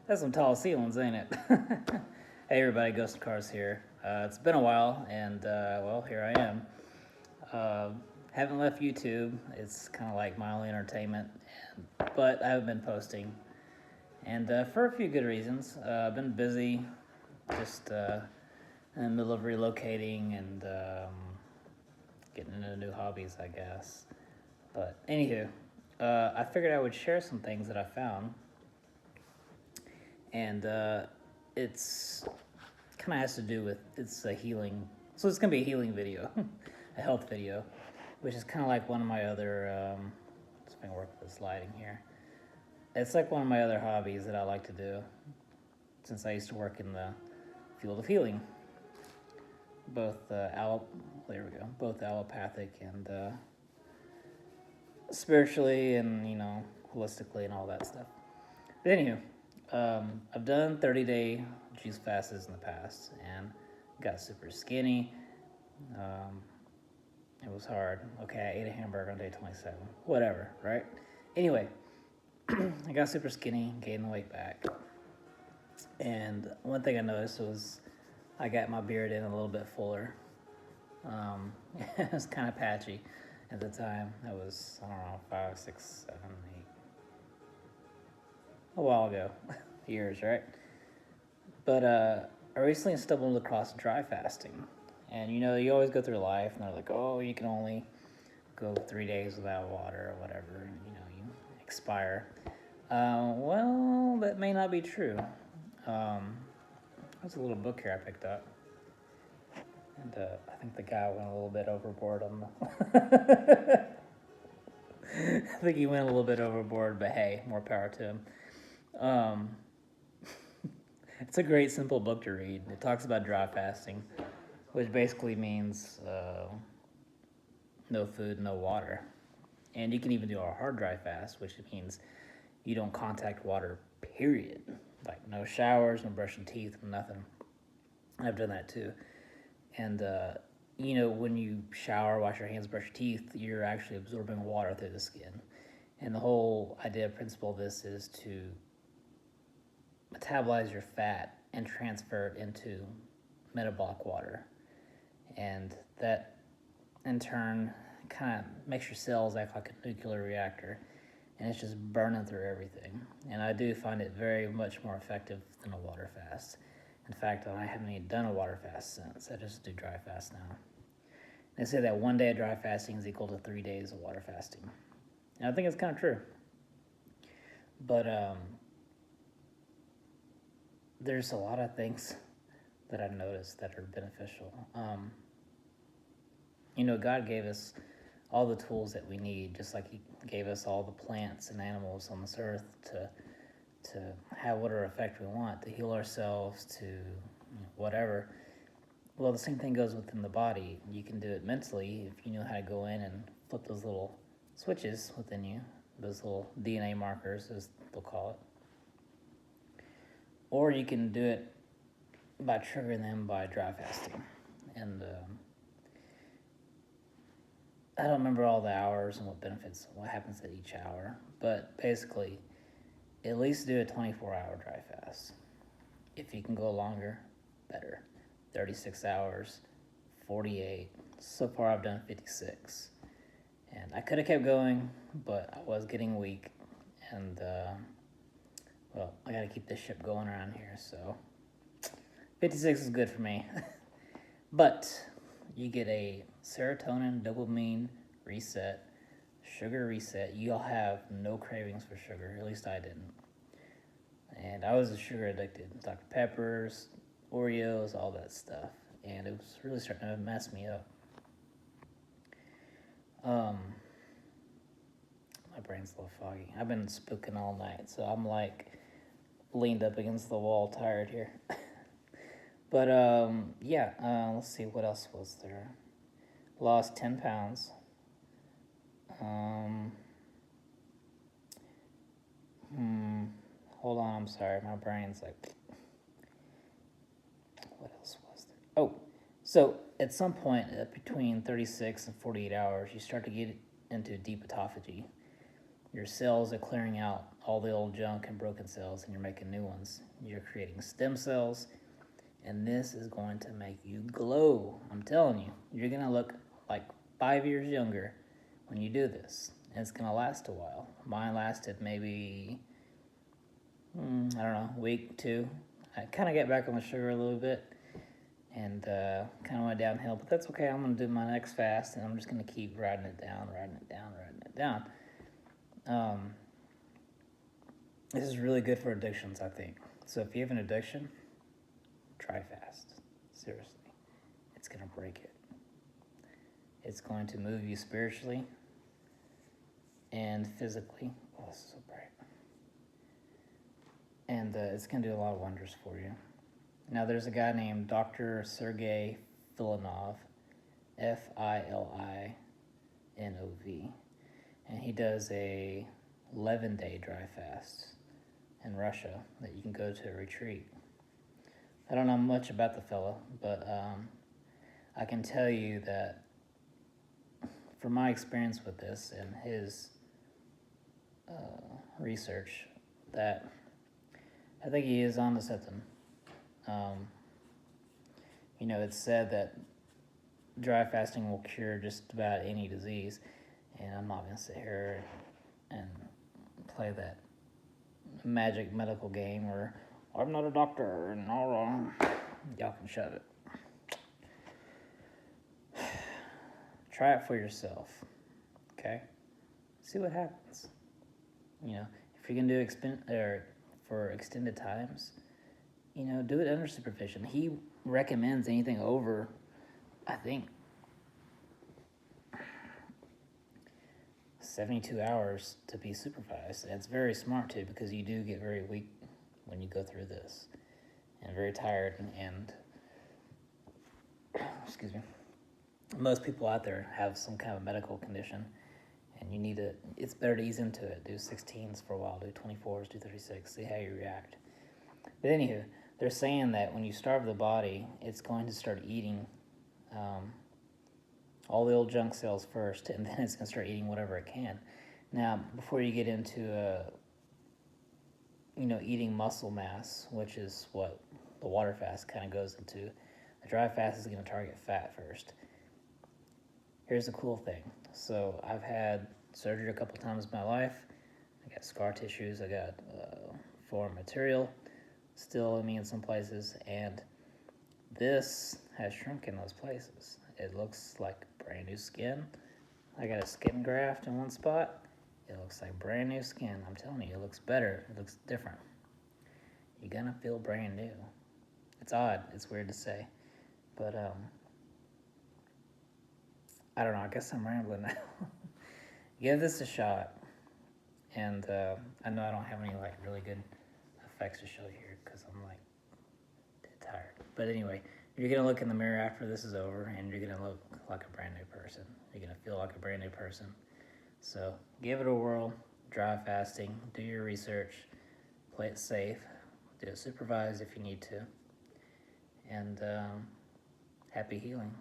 That's some tall ceilings, ain't it? Hey, everybody, Ghost Cars here. It's been a while, and well, here I am. Uh, haven't left YouTube. It's kind of like my only entertainment, but I haven't been posting, and for a few good reasons. I've been busy, just in the middle of relocating and getting into new hobbies, I guess. But anywho, I figured I would share some things that I found, and it's kind of has to do with it's a healing. So it's gonna be a healing video, a health video, which is kind of like one of my other. Let's make work with this lighting here. It's like one of my other hobbies that I like to do, since I used to work in the field of healing, both there we go, both allopathic and spiritually, and holistically and all that stuff. But anywho, I've done 30-day juice fasts in the past and got super skinny. Um, it was hard. Okay, I ate a hamburger on day 27. Whatever, right? Anyway, I got super skinny, gained the weight back. And one thing I noticed was I got my beard in a little bit fuller. It was kind of patchy at the time. That was, I don't know, 5, 6, 7, 8. A while ago. Years, right? But I recently stumbled across dry fasting. And you always go through life and they're like, oh, you can only go 3 days without water or whatever, and you expire. Well, that may not be true. There's a little book here I picked up. And I think the guy went a little bit overboard on the. I think he went a little bit overboard, but hey, more power to him. Um, it's a great, simple book to read. It talks about dry fasting, which basically means no food, no water. And you can even do a hard dry fast, which means you don't contact water, period. Like no showers, no brushing teeth, nothing. I've done that too. And, when you shower, wash your hands, brush your teeth, you're actually absorbing water through the skin. And the whole idea, principle of this is to metabolize your fat and transfer it into metabolic water. And that, in turn, kind of makes your cells act like a nuclear reactor. And it's just burning through everything. And I do find it very much more effective than a water fast. In fact, I haven't even done a water fast since. I just do dry fast now. They say that 1 day of dry fasting is equal to 3 days of water fasting. And I think it's kind of true. But there's a lot of things that I've noticed that are beneficial. God gave us all the tools that we need, just like He gave us all the plants and animals on this earth to have whatever effect we want, to heal ourselves, to whatever. Well, the same thing goes within the body. You can do it mentally if you know how to go in and flip those little switches within you, those little DNA markers, as they'll call it. Or you can do it by triggering them by dry fasting. And I don't remember all the hours and what happens at each hour, but basically, at least do a 24-hour dry fast. If you can go longer, better. 36 hours, 48. So far, I've done 56. And I could have kept going, but I was getting weak. And, well, I got to keep this ship going around here, so 56 is good for me. But you get a serotonin, dopamine reset, sugar reset. You'll have no cravings for sugar. At least I didn't. And I was sugar addicted. Dr. Peppers, Oreos, all that stuff. And it was really starting to mess me up. My brain's a little foggy. I've been spooking all night, so I'm like leaned up against the wall, tired here. But yeah, let's see, what else was there? Lost 10 pounds. Hold on, I'm sorry, my brain's like, what else was there? Oh, so at some point between 36 and 48 hours, you start to get into deep autophagy. Your cells are clearing out all the old junk and broken cells, and you're making new ones. You're creating stem cells, and this is going to make you glow. I'm telling you, you're gonna look like 5 years younger when you do this, and it's gonna last a while. Mine lasted maybe, I don't know, a week, two. I kind of got back on the sugar a little bit, and kind of went downhill, but that's okay. I'm gonna do my next fast, and I'm just gonna keep riding it down. This is really good for addictions, I think. So if you have an addiction, try fast. Seriously, it's gonna break it. It's going to move you spiritually and physically. Oh, this is so bright. And it's gonna do a lot of wonders for you. Now, there's a guy named Dr. Sergey Filinov, Filinov, and he does a 11-day dry fast in Russia that you can go to a retreat. I don't know much about the fellow, but I can tell you that from my experience with this and his research, that I think he is onto something. It's said that dry fasting will cure just about any disease, and I'm not going to sit here and play that magic medical game where I'm not a doctor and all. Y'all can shove it. Try it for yourself, okay? See what happens. If you're going to do for extended times, do it under supervision. He recommends anything over, I think, 72 hours to be supervised. And it's very smart too, because you do get very weak when you go through this, and very tired, and excuse me. Most people out there have some kind of medical condition, and it's better to ease into it. Do 16s for a while, do 24s, do 36, see how you react. But anywho, they're saying that when you starve the body, it's going to start eating all the old junk cells first, and then it's going to start eating whatever it can. Now, before you get into eating muscle mass, which is what the water fast kind of goes into, the dry fast is going to target fat first. Here's the cool thing. So I've had surgery a couple times in my life. I got scar tissues. I got foreign material still in me in some places, and this has shrunk in those places. It looks like brand new skin. I got a skin graft in one spot. It looks like brand new skin. I'm telling you, it looks better. It looks different. You're gonna feel brand new. It's odd. It's weird to say, but I don't know. I guess I'm rambling now. Give this a shot, and I know I don't have any really good effects to show you here because I'm dead tired. But anyway, you're gonna look in the mirror after this is over, and you're gonna look like a brand new person. You're gonna feel like a brand new person. So give it a whirl. Dry fasting. Do your research. Play it safe. Do it supervised if you need to. And happy healing.